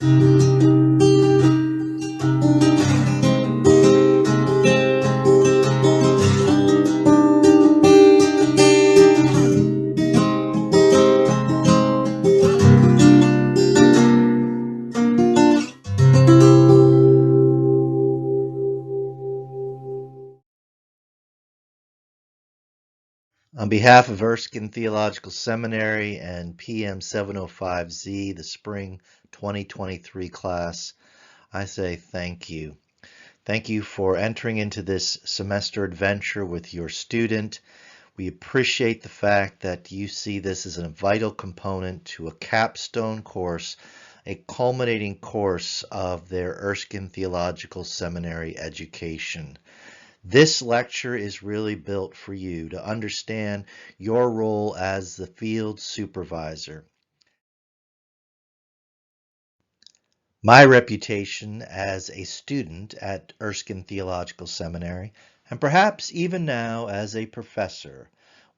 On behalf of Erskine Theological Seminary and PM 705Z, the spring 2023 class, I say thank you. Thank you for entering into this semester adventure with your student. We appreciate the fact that you see this as a vital component to a capstone course, a culminating course of their Erskine Theological Seminary education. This lecture is really built for you to understand your role as the field supervisor. My reputation as a student at Erskine Theological Seminary, and perhaps even now as a professor,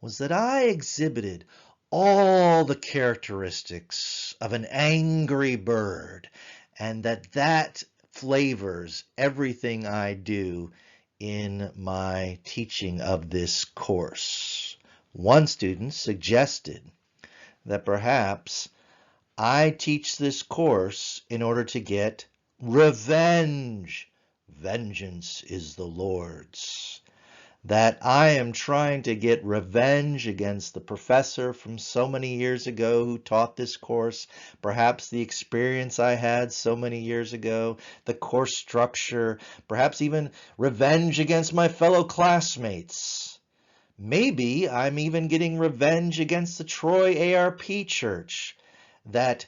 was that I exhibited all the characteristics of an angry bird, and that flavors everything I do in my teaching of this course. One student suggested that perhaps I teach this course in order to get revenge. Vengeance is the Lord's. That I am trying to get revenge against the professor from so many years ago who taught this course, perhaps the experience I had so many years ago, the course structure, perhaps even revenge against my fellow classmates. Maybe I'm even getting revenge against the Troy ARP Church that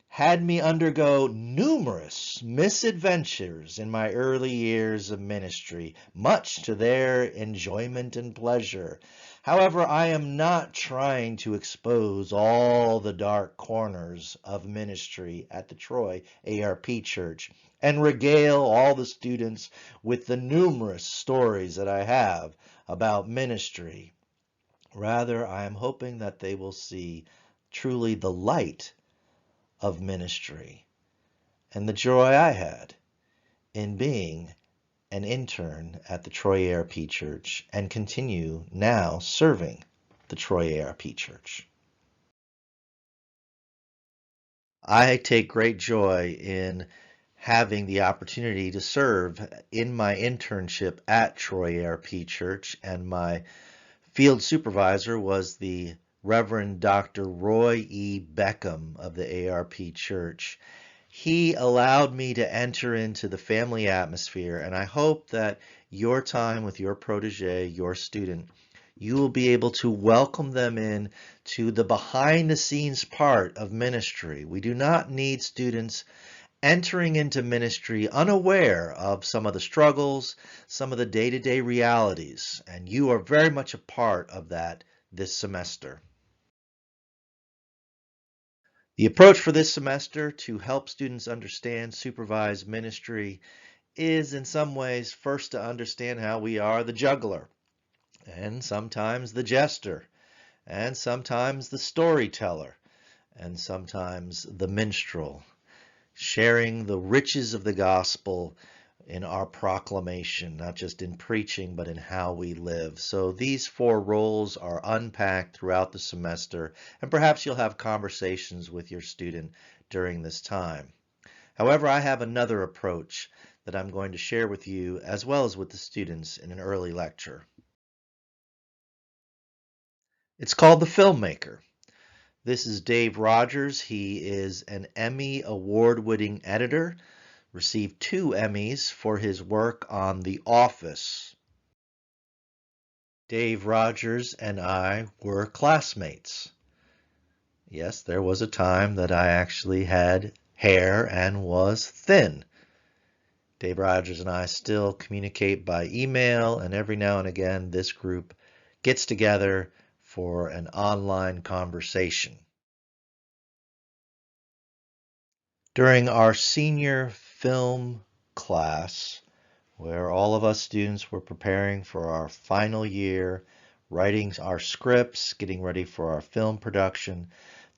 had me undergo numerous misadventures in my early years of ministry, much to their enjoyment and pleasure. However, I am not trying to expose all the dark corners of ministry at the Troy ARP Church and regale all the students with the numerous stories that I have about ministry. Rather, I am hoping that they will see truly the light of ministry and the joy I had in being an intern at the Troy ARP Church and continue now serving the Troy ARP Church. I take great joy in having the opportunity to serve in my internship at Troy ARP Church, and my field supervisor was the Reverend Dr. Roy E. Beckham of the ARP Church. He allowed me to enter into the family atmosphere, and I hope that your time with your protege, your student, you will be able to welcome them in to the behind-the-scenes part of ministry. We do not need students entering into ministry unaware of some of the struggles, some of the day-to-day realities, and you are very much a part of that this semester. The approach for this semester to help students understand supervised ministry is in some ways first to understand how we are the juggler, and sometimes the jester, and sometimes the storyteller, and sometimes the minstrel, sharing the riches of the gospel in our proclamation, not just in preaching, but in how we live. So these four roles are unpacked throughout the semester, and perhaps you'll have conversations with your student during this time. However, I have another approach that I'm going to share with you as well as with the students in an early lecture. It's called The Filmmaker. This is Dave Rogers. He is an Emmy award-winning editor, received 2 Emmys for his work on The Office. Dave Rogers and I were classmates. Yes, there was a time that I actually had hair and was thin. Dave Rogers and I still communicate by email, and every now and again this group gets together for an online conversation. During our senior film class, where all of us students were preparing for our final year, writing our scripts, getting ready for our film production,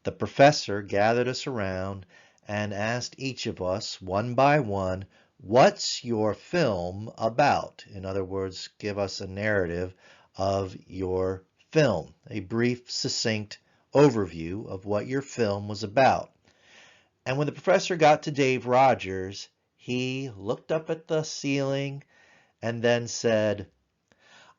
the professor gathered us around and asked each of us, one by one, what's your film about? In other words, give us a narrative of your film, a brief, succinct overview of what your film was about. And when the professor got to Dave Rogers, he looked up at the ceiling and then said,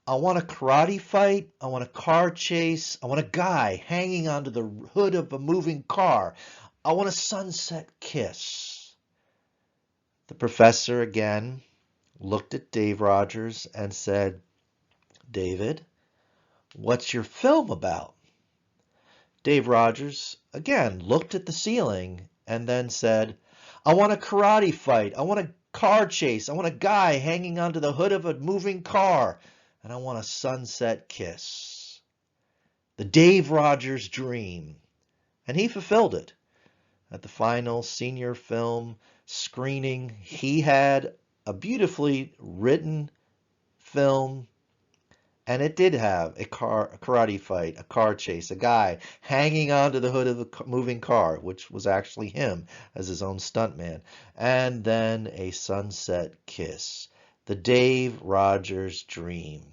I want a karate fight, I want a car chase, I want a guy hanging onto the hood of a moving car, I want a sunset kiss. The professor again looked at Dave Rogers and said, David, what's your film about? Dave Rogers again looked at the ceiling and then said, I want a karate fight, I want a car chase, I want a guy hanging onto the hood of a moving car, and I want a sunset kiss. The Dave Rogers dream. And he fulfilled it. At the final senior film screening, he had a beautifully written film, and it did have a karate fight, a car chase, a guy hanging onto the hood of a moving car, which was actually him as his own stuntman, and then a sunset kiss. The Dave Rogers dream.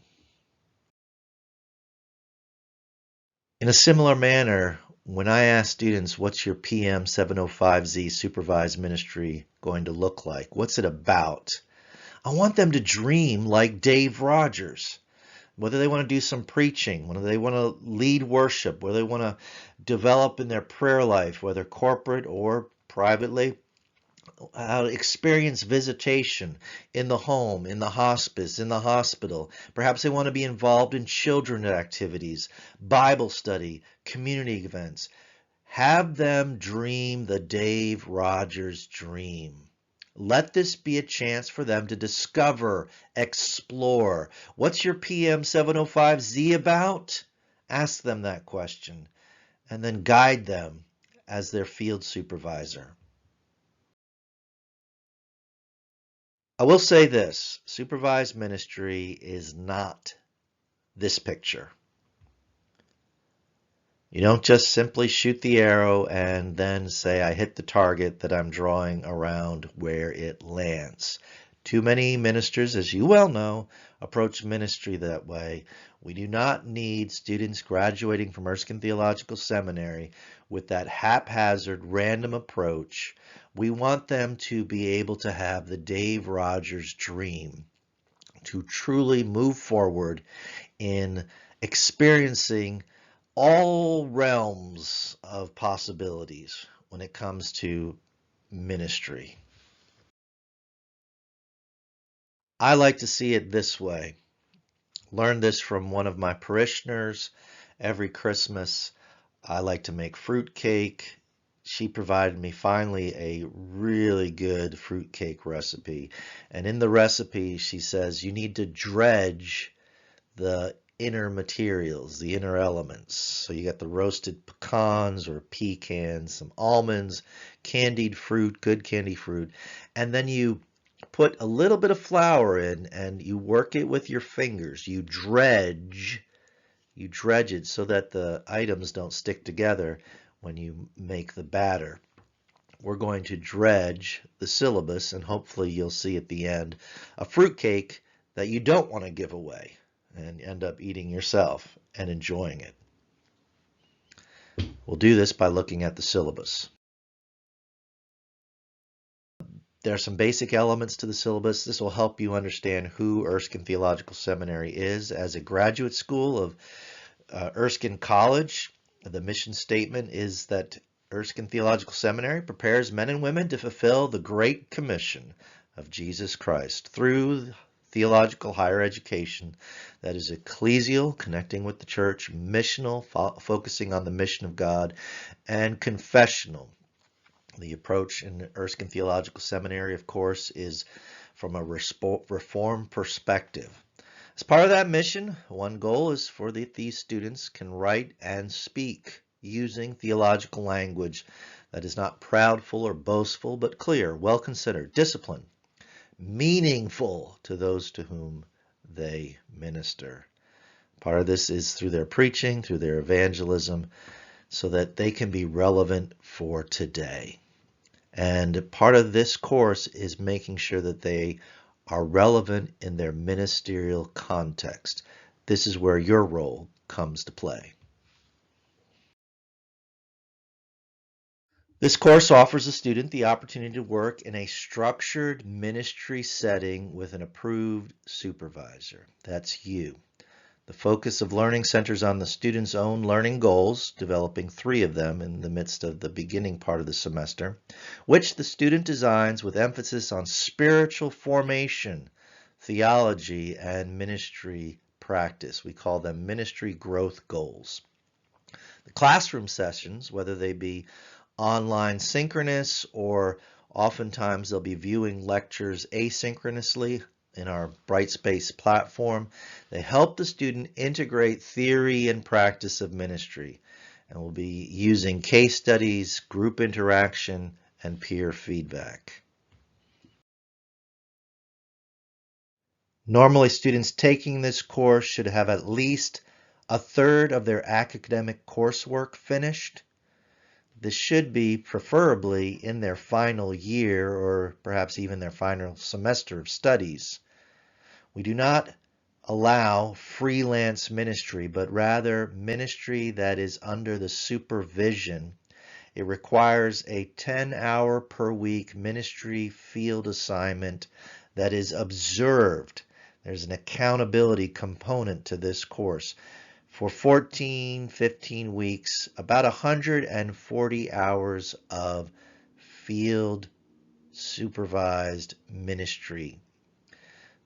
In a similar manner, when I ask students, what's your PM 705Z Supervised Ministry going to look like? What's it about? I want them to dream like Dave Rogers. Whether they want to do some preaching, whether they want to lead worship, whether they want to develop in their prayer life, whether corporate or privately, experience visitation in the home, in the hospice, in the hospital. Perhaps they want to be involved in children activities, Bible study, community events. Have them dream the Dave Rogers dream. Let this be a chance for them to discover, explore. What's your PM 705Z about? Ask them that question, and then guide them as their field supervisor. I will say this, supervised ministry is not this picture. You don't just simply shoot the arrow and then say, I hit the target that I'm drawing around where it lands. Too many ministers, as you well know, approach ministry that way. We do not need students graduating from Erskine Theological Seminary with that haphazard, random approach. We want them to be able to have the Dave Rogers dream, to truly move forward in experiencing all realms of possibilities when it comes to ministry. I like to see it this way. Learned this from one of my parishioners. Every Christmas, I like to make fruit cake. She provided me finally a really good fruit cake recipe. And in the recipe, she says you need to dredge the inner materials, the inner elements. So you got the roasted pecans or pecans, some almonds, candied fruit, good candied fruit, and then you put a little bit of flour in and you work it with your fingers. You dredge it so that the items don't stick together when you make the batter. We're going to dredge the syllabus, and hopefully you'll see at the end a fruitcake that you don't want to give away and end up eating yourself and enjoying it. We'll do this by looking at the syllabus. There are some basic elements to the syllabus. This will help you understand who Erskine Theological Seminary is as a graduate school of Erskine College. The mission statement is that Erskine Theological Seminary prepares men and women to fulfill the Great Commission of Jesus Christ through theological higher education that is ecclesial, connecting with the church, missional, focusing on the mission of God, and confessional. The approach in Erskine Theological Seminary, of course, is from a reform perspective. As part of that mission, one goal is for these students can write and speak using theological language that is not proudful or boastful, but clear, well considered, disciplined, meaningful to those to whom they minister. Part of this is through their preaching, through their evangelism, so that they can be relevant for today. And part of this course is making sure that they are relevant in their ministerial context. This is where your role comes to play. This course offers a student the opportunity to work in a structured ministry setting with an approved supervisor. That's you. The focus of learning centers on the student's own learning goals, developing 3 of them in the midst of the beginning part of the semester, which the student designs with emphasis on spiritual formation, theology, and ministry practice. We call them ministry growth goals. The classroom sessions, whether they be online synchronous or oftentimes they'll be viewing lectures asynchronously in our Brightspace platform. They help the student integrate theory and practice of ministry, and we'll be using case studies, group interaction, and peer feedback. Normally, students taking this course should have at least a third of their academic coursework finished. This should be preferably in their final year or perhaps even their final semester of studies. We do not allow freelance ministry, but rather ministry that is under the supervision. It requires a 10-hour per week ministry field assignment that is observed. There's an accountability component to this course. For 14, 15 weeks, about 140 hours of field supervised ministry.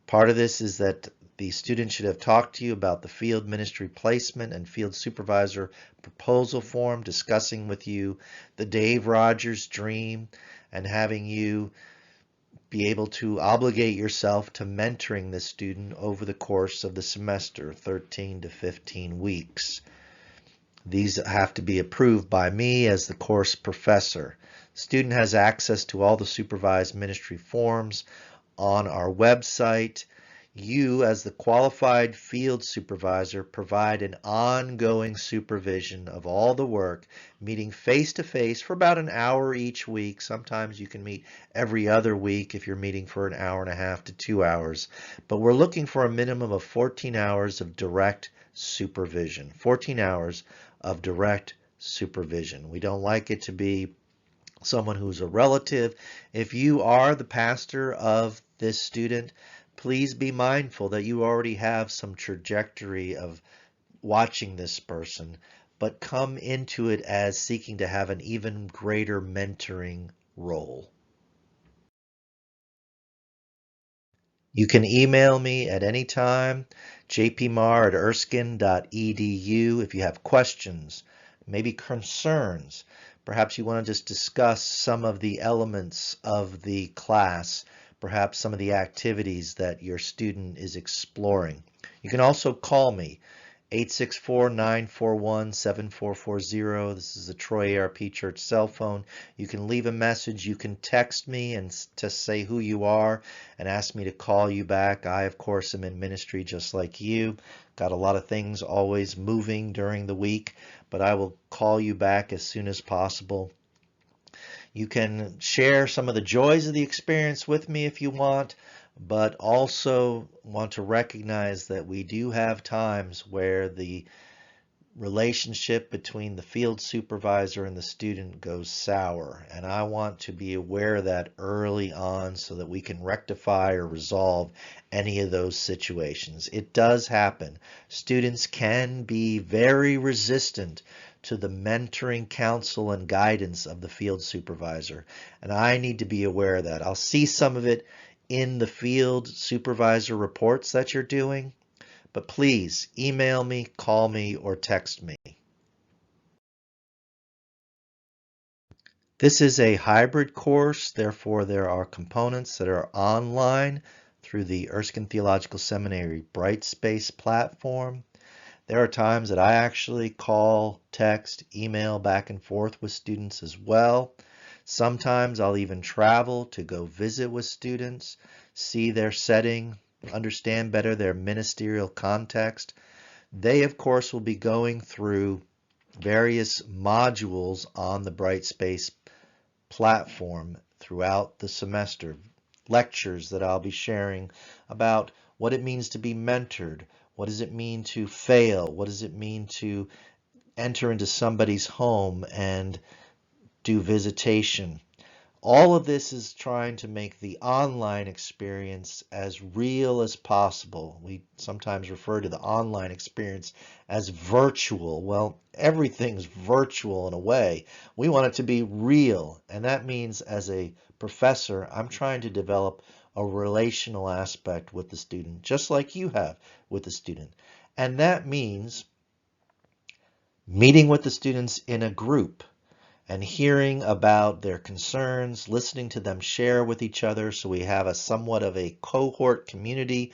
Part of this is that the student should have talked to you about the field ministry placement and field supervisor proposal form, discussing with you the Dave Rogers dream and having you be able to obligate yourself to mentoring the student over the course of the semester, 13 to 15 weeks. These have to be approved by me as the course professor. The student has access to all the supervised ministry forms on our website. You, as the qualified field supervisor, provide an ongoing supervision of all the work, meeting face-to-face for about an hour each week. Sometimes you can meet every other week if you're meeting for an hour and a half to 2 hours. But we're looking for a minimum of 14 hours of direct supervision. 14 hours of direct supervision. We don't like it to be someone who's a relative. If you are the pastor of this student, please be mindful that you already have some trajectory of watching this person, but come into it as seeking to have an even greater mentoring role. You can email me at any time, jpmar@erskine.edu, if you have questions, maybe concerns. Perhaps you want to just discuss some of the elements of the class, perhaps some of the activities that your student is exploring. You can also call me, 864-941-7440. This is the Troy ARP Church cell phone. You can leave a message. You can text me and to say who you are and ask me to call you back. I, of course, am in ministry just like you. Got a lot of things always moving during the week, but I will call you back as soon as possible. You can share some of the joys of the experience with me if you want, but also want to recognize that we do have times where the relationship between the field supervisor and the student goes sour, and I want to be aware of that early on so that we can rectify or resolve any of those situations. It does happen. Students can be very resistant to the mentoring, counsel, and guidance of the field supervisor, and I need to be aware of that. I'll see some of it in the field supervisor reports that you're doing, but please email me, call me, or text me. This is a hybrid course, therefore there are components that are online through the Erskine Theological Seminary Brightspace platform. There are times that I actually call, text, email back and forth with students as well. Sometimes I'll even travel to go visit with students, see their setting, understand better their ministerial context. They, of course, will be going through various modules on the Brightspace platform throughout the semester, lectures that I'll be sharing about what it means to be mentored, what does it mean to fail, what does it mean to enter into somebody's home and do visitation. All of this is trying to make the online experience as real as possible. We sometimes refer to the online experience as virtual. Well, everything's virtual in a way. We want it to be real, and that means as a professor, I'm trying to develop a relational aspect with the student, just like you have with the student. And that means meeting with the students in a group and hearing about their concerns, listening to them share with each other so we have a somewhat of a cohort community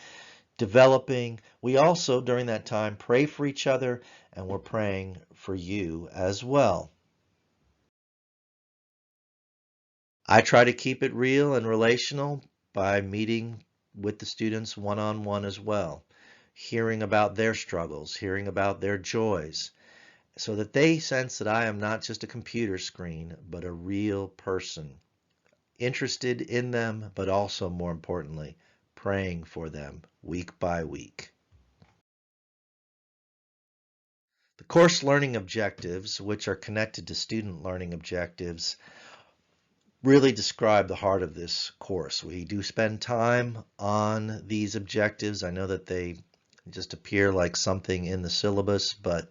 developing. We also, during that time, pray for each other, and we're praying for you as well. I try to keep it real and relational by meeting with the students one-on-one as well, hearing about their struggles, hearing about their joys, so that they sense that I am not just a computer screen, but a real person, interested in them, but also more importantly, praying for them week by week. The course learning objectives, which are connected to student learning objectives, really describe the heart of this course. We do spend time on these objectives. I know that they just appear like something in the syllabus, but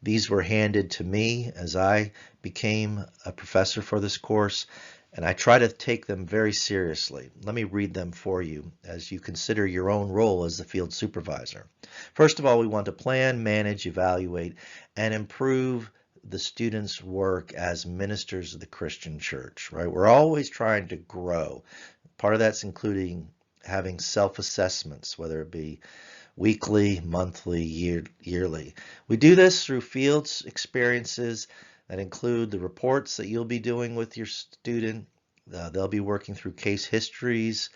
these were handed to me as I became a professor for this course, and I try to take them very seriously. Let me read them for you as you consider your own role as the field supervisor. First of all, we want to plan, manage, evaluate, and improve the students' work as ministers of the Christian church, right? We're always trying to grow. Part of that's including having self-assessments, whether it be weekly, monthly, yearly. We do this through fields experiences that include the reports that you'll be doing with your student. They'll be working through case histories,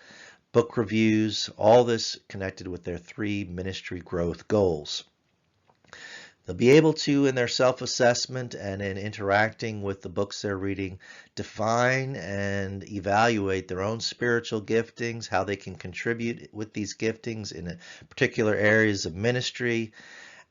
book reviews, all this connected with their 3 ministry growth goals. They'll be able to, in their self-assessment and in interacting with the books they're reading, define and evaluate their own spiritual giftings, how they can contribute with these giftings in particular areas of ministry,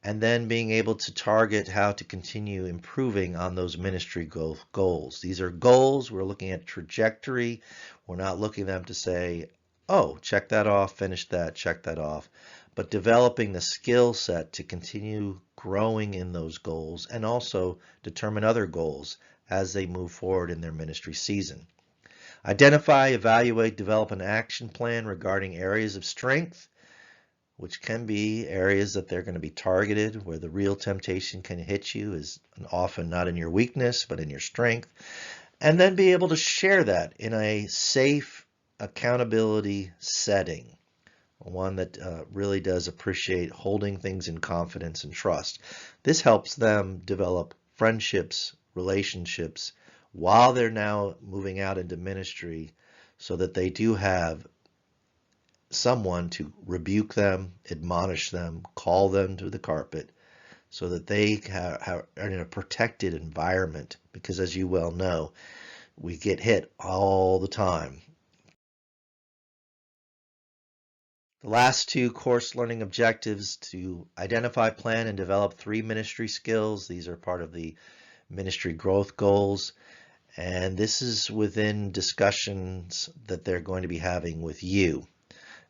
and then being able to target how to continue improving on those ministry goals. These are goals. We're looking at trajectory. We're not looking at them to say, oh, check that off, finish that, check that off, but developing the skill set to continue growing in those goals and also determine other goals as they move forward in their ministry season. Identify, evaluate, develop an action plan regarding areas of strength, which can be areas that they're going to be targeted, where the real temptation can hit you is often not in your weakness, but in your strength. And then be able to share that in a safe accountability setting, one that really does appreciate holding things in confidence and trust. This helps them develop friendships, relationships, while they're now moving out into ministry, so that they do have someone to rebuke them, admonish them, call them to the carpet, so that they are in a protected environment, because as you well know, we get hit all the time. The last 2 course learning objectives: to identify, plan, and develop 3 ministry skills. These are part of the ministry growth goals, and this is within discussions that they're going to be having with you.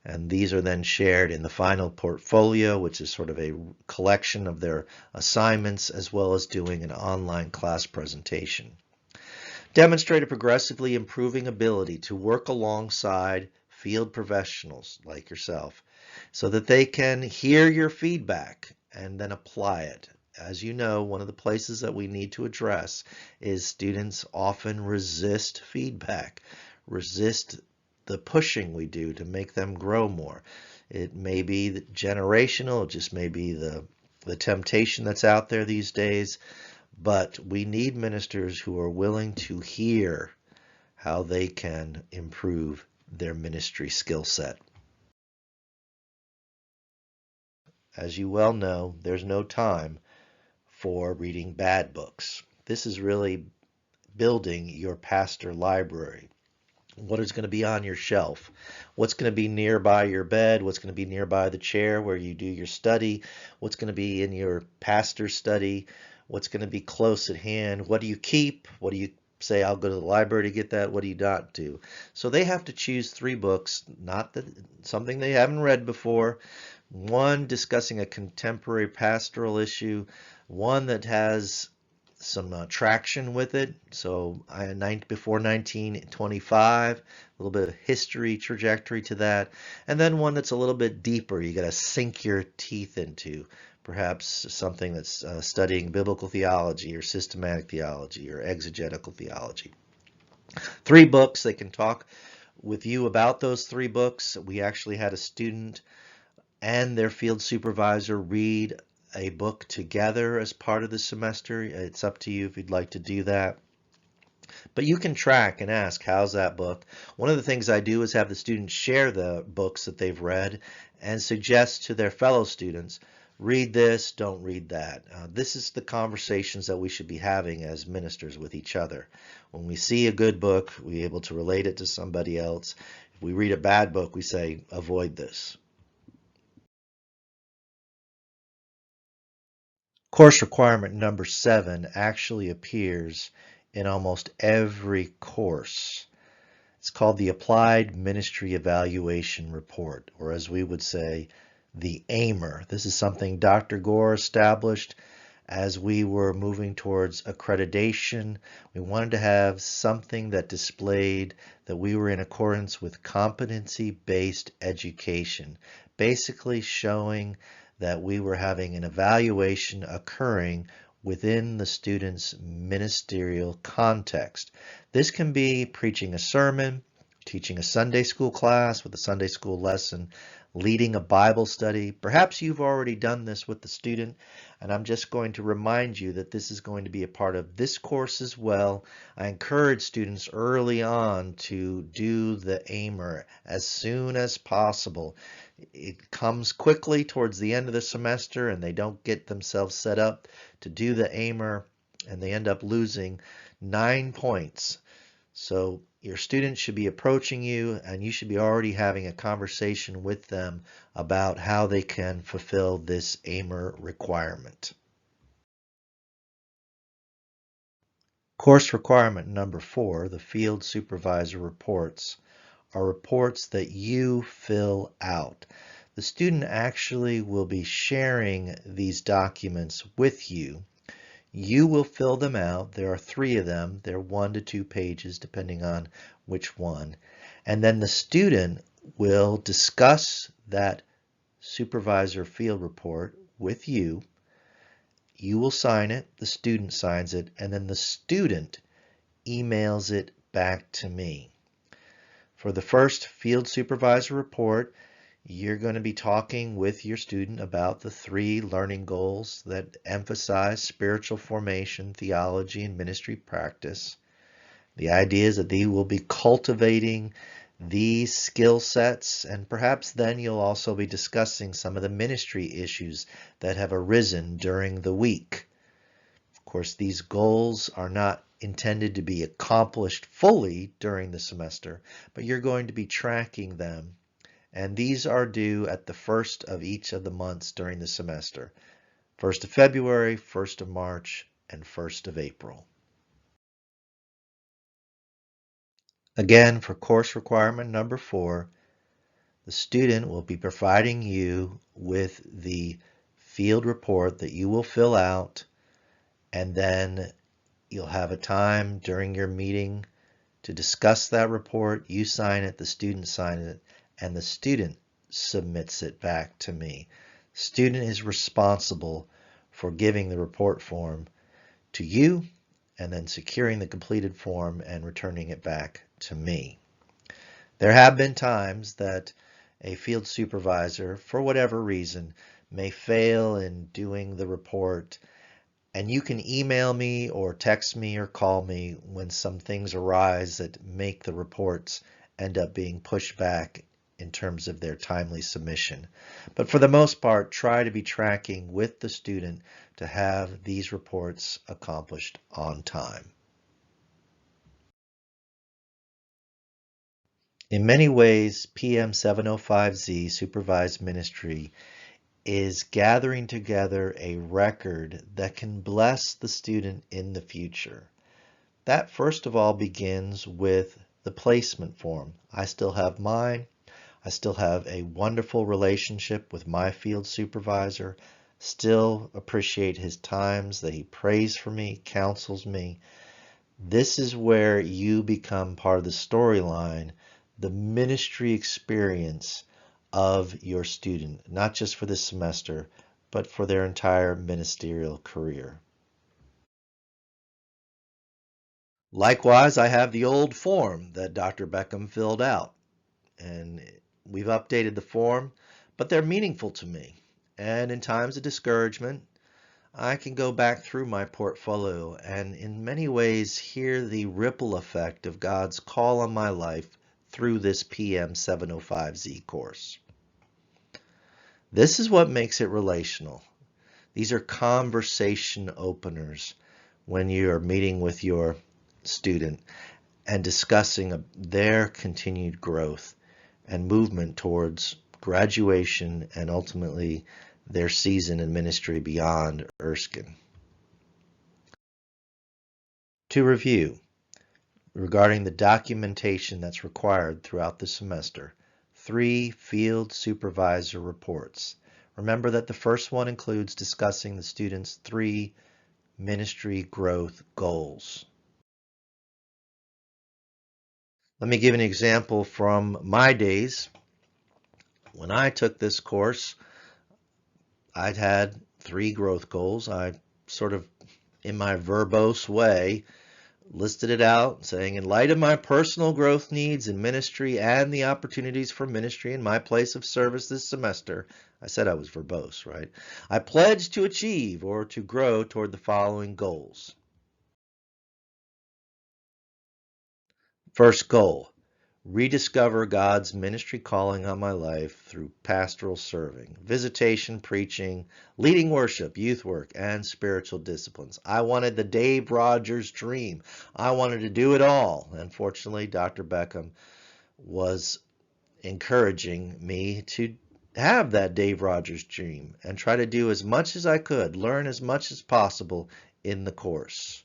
And these are then shared in the final portfolio, which is sort of a collection of their assignments, as well as doing an online class presentation. Demonstrate a progressively improving ability to work alongside field professionals like yourself, so that they can hear your feedback and then apply it. As you know, one of the places that we need to address is students often resist feedback, resist the pushing we do to make them grow more. It may be generational, it just may be the temptation that's out there these days, but we need ministers who are willing to hear how they can improve their ministry skill set. As you well know, there's no time for reading bad books. This is really building your pastor library. What is going to be on your shelf? What's going to be nearby your bed? What's going to be nearby the chair where you do your study? What's going to be in your pastor study? What's going to be close at hand? What do you keep? What do you say, I'll go to the library to get that? What do you not do? So they have to choose 3 books, not that something they haven't read before. One discussing a contemporary pastoral issue, one that has some traction with it. So before 1925, a little bit of history trajectory to that, and then one that's a little bit deeper. You got to sink your teeth into, perhaps something that's studying biblical theology or systematic theology or exegetical theology. 3 books. They can talk with you about those 3 books. We actually had a student and their field supervisor read a book together as part of the semester. It's up to you if you'd like to do that. But you can track and ask, how's that book? One of the things I do is have the students share the books that they've read and suggest to their fellow students, read this, don't read that. This is the conversations that we should be having as ministers with each other. When we see a good book, we're able to relate it to somebody else. If we read a bad book, we say, avoid this. Course requirement number 7 actually appears in almost every course. It's called the Applied Ministry Evaluation Report, or as we would say, the AIMER. This is something Dr. Gore established as we were moving towards accreditation. We wanted to have something that displayed that we were in accordance with competency-based education, basically showing that we were having an evaluation occurring within the student's ministerial context. This can be preaching a sermon, teaching a Sunday school class with a Sunday school lesson, leading a Bible study. Perhaps you've already done this with the student, and I'm just going to remind you that this is going to be a part of this course as well. I encourage students early on to do the AIMER as soon as possible. It comes quickly towards the end of the semester and they don't get themselves set up to do the AIMER and they end up losing 9 points. So your students should be approaching you and you should be already having a conversation with them about how they can fulfill this AIMER requirement. Course requirement number 4, the field supervisor reports, are reports that you fill out. The student actually will be sharing these documents with you. You will fill them out. There are 3 of them. They're 1 to 2 pages, depending on which one. And then the student will discuss that supervisor field report with you. You will sign it, the student signs it, and then the student emails it back to me. For the first field supervisor report, you're going to be talking with your student about the 3 learning goals that emphasize spiritual formation, theology, and ministry practice. The idea is that they will be cultivating these skill sets, and perhaps then you'll also be discussing some of the ministry issues that have arisen during the week. Of course, these goals are not intended to be accomplished fully during the semester, but you're going to be tracking them. And these are due at the first of each of the months during the semester. 1st of February, 1st of March, and 1st of April. Again, for course requirement number 4, the student will be providing you with the field report that you will fill out, and then you'll have a time during your meeting to discuss that report. You sign it, the student signs it, and the student submits it back to me. Student is responsible for giving the report form to you and then securing the completed form and returning it back to me. There have been times that a field supervisor, for whatever reason, may fail in doing the report, and you can email me or text me or call me when some things arise that make the reports end up being pushed back in terms of their timely submission. But for the most part, try to be tracking with the student to have these reports accomplished on time. In many ways, PM 705Z, Supervised Ministry, is gathering together a record that can bless the student in the future. That first of all begins with the placement form. I still have mine. I still have a wonderful relationship with my field supervisor. Still appreciate his times that he prays for me, counsels me. This is where you become part of the storyline, the ministry experience of your student, not just for this semester, but for their entire ministerial career. Likewise, I have the old form that Dr. Beckham filled out, and we've updated the form, but they're meaningful to me. And in times of discouragement, I can go back through my portfolio and in many ways hear the ripple effect of God's call on my life through this PM 705Z course. This is what makes it relational. These are conversation openers when you are meeting with your student and discussing their continued growth and movement towards graduation and ultimately their season in ministry beyond Erskine. To review, regarding the documentation that's required throughout the semester, 3 field supervisor reports. Remember that the first one includes discussing the student's 3 ministry growth goals. Let me give an example from my days. When I took this course, I'd had 3 growth goals. I sort of, in my verbose way, listed it out saying, in light of my personal growth needs in ministry and the opportunities for ministry in my place of service this semester, I said I was verbose, right? I pledge to achieve or to grow toward the following goals. First goal, rediscover God's ministry calling on my life through pastoral serving, visitation, preaching, leading worship, youth work, and spiritual disciplines. I wanted the Dave Rogers dream. I wanted to do it all. Unfortunately, Dr. Beckham was encouraging me to have that Dave Rogers dream and try to do as much as I could, learn as much as possible in the course.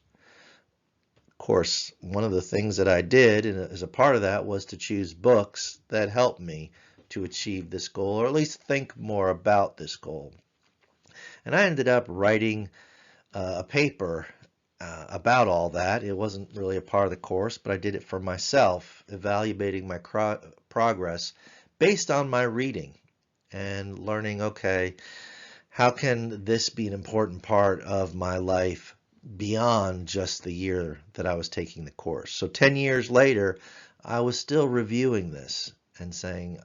Of course, one of the things that I did as a part of that was to choose books that helped me to achieve this goal, or at least think more about this goal. And I ended up writing a paper about all that. It wasn't really a part of the course, but I did it for myself, evaluating my progress based on my reading and learning, okay, how can this be an important part of my life beyond just the year that I was taking the course? So 10 years later, I was still reviewing this and saying,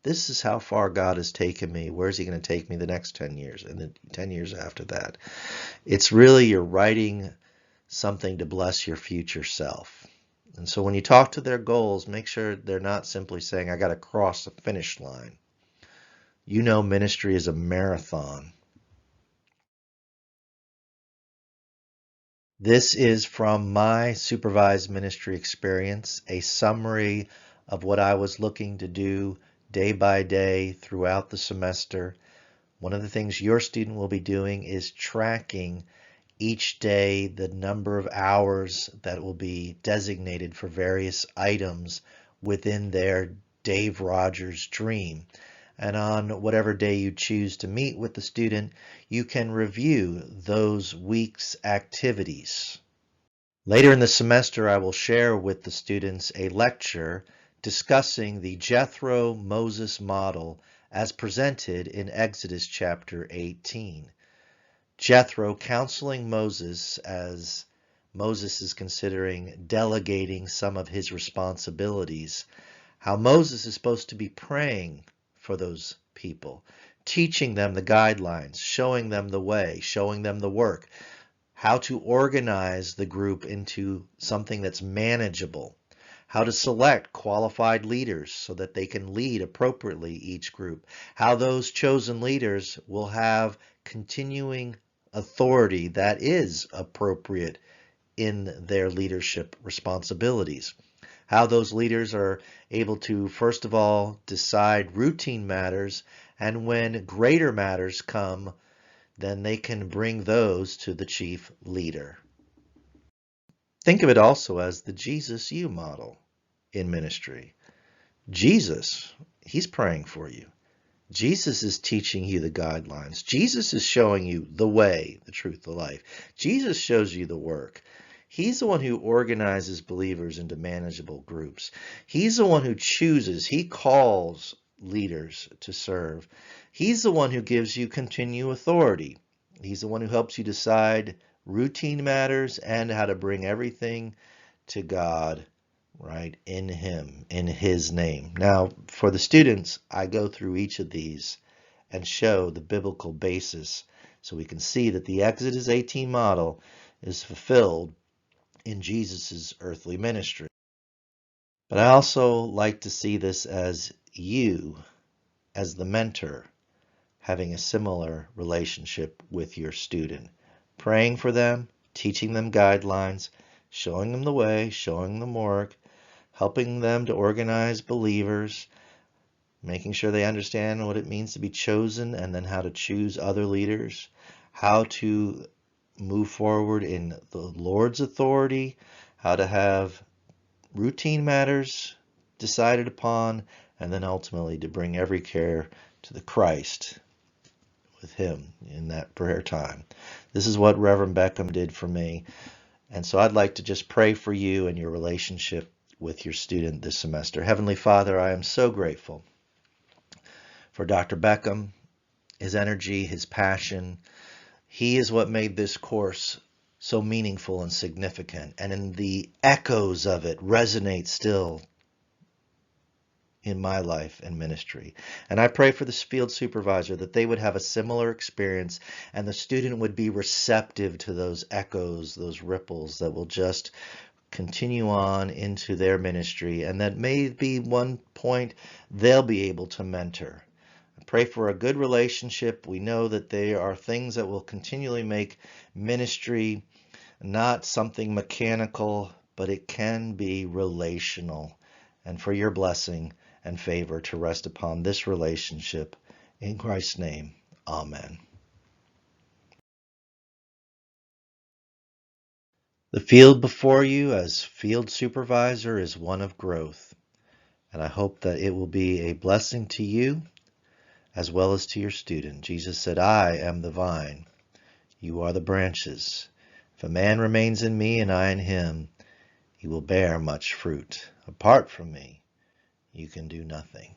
this is how far God has taken me. Where's he going to take me the next 10 years and the 10 years after that? It's really you're writing something to bless your future self. And so when you talk to their goals, make sure they're not simply saying, I got to cross the finish line. You know, ministry is a marathon. This is from my supervised ministry experience, a summary of what I was looking to do day by day throughout the semester. One of the things your student will be doing is tracking each day the number of hours that will be designated for various items within their Dave Rogers dream. And on whatever day you choose to meet with the student, you can review those week's activities. Later in the semester, I will share with the students a lecture discussing the Jethro Moses model as presented in Exodus chapter 18. Jethro counseling Moses as Moses is considering delegating some of his responsibilities, how Moses is supposed to be praying for those people, teaching them the guidelines, showing them the way, showing them the work, how to organize the group into something that's manageable, how to select qualified leaders so that they can lead appropriately each group, how those chosen leaders will have continuing authority that is appropriate in their leadership responsibilities, how those leaders are able to, first of all, decide routine matters, and when greater matters come, then they can bring those to the chief leader. Think of it also as the Jesus you model in ministry. Jesus, he's praying for you. Jesus is teaching you the guidelines. Jesus is showing you the way, the truth, the life. Jesus shows you the work. He's the one who organizes believers into manageable groups. He's the one who chooses. He calls leaders to serve. He's the one who gives you continued authority. He's the one who helps you decide routine matters and how to bring everything to God, right, in Him, in His name. Now, for the students, I go through each of these and show the biblical basis so we can see that the Exodus 18 model is fulfilled in Jesus's earthly ministry. But I also like to see this as you, as the mentor, having a similar relationship with your student, praying for them, teaching them guidelines, showing them the way, showing them work, helping them to organize believers, making sure they understand what it means to be chosen and then how to choose other leaders, how to move forward in the Lord's authority, how to have routine matters decided upon, and then ultimately to bring every care to the Christ with Him in that prayer time. This is what Reverend Beckham did for me. And so I'd like to just pray for you and your relationship with your student this semester. Heavenly Father, I am so grateful for Dr. Beckham, his energy, his passion. He is what made this course so meaningful and significant, and in the echoes of it resonate still in my life and ministry. And I pray for this field supervisor that they would have a similar experience and the student would be receptive to those echoes, those ripples that will just continue on into their ministry, and that maybe one point they'll be able to mentor. I pray for a good relationship. We know that there are things that will continually make ministry not something mechanical, but it can be relational. And for your blessing and favor to rest upon this relationship. In Christ's name, amen. The field before you as field supervisor is one of growth, and I hope that it will be a blessing to you as well as to your student. Jesus said, I am the vine, you are the branches. If a man remains in me and I in him, he will bear much fruit. Apart from me, you can do nothing.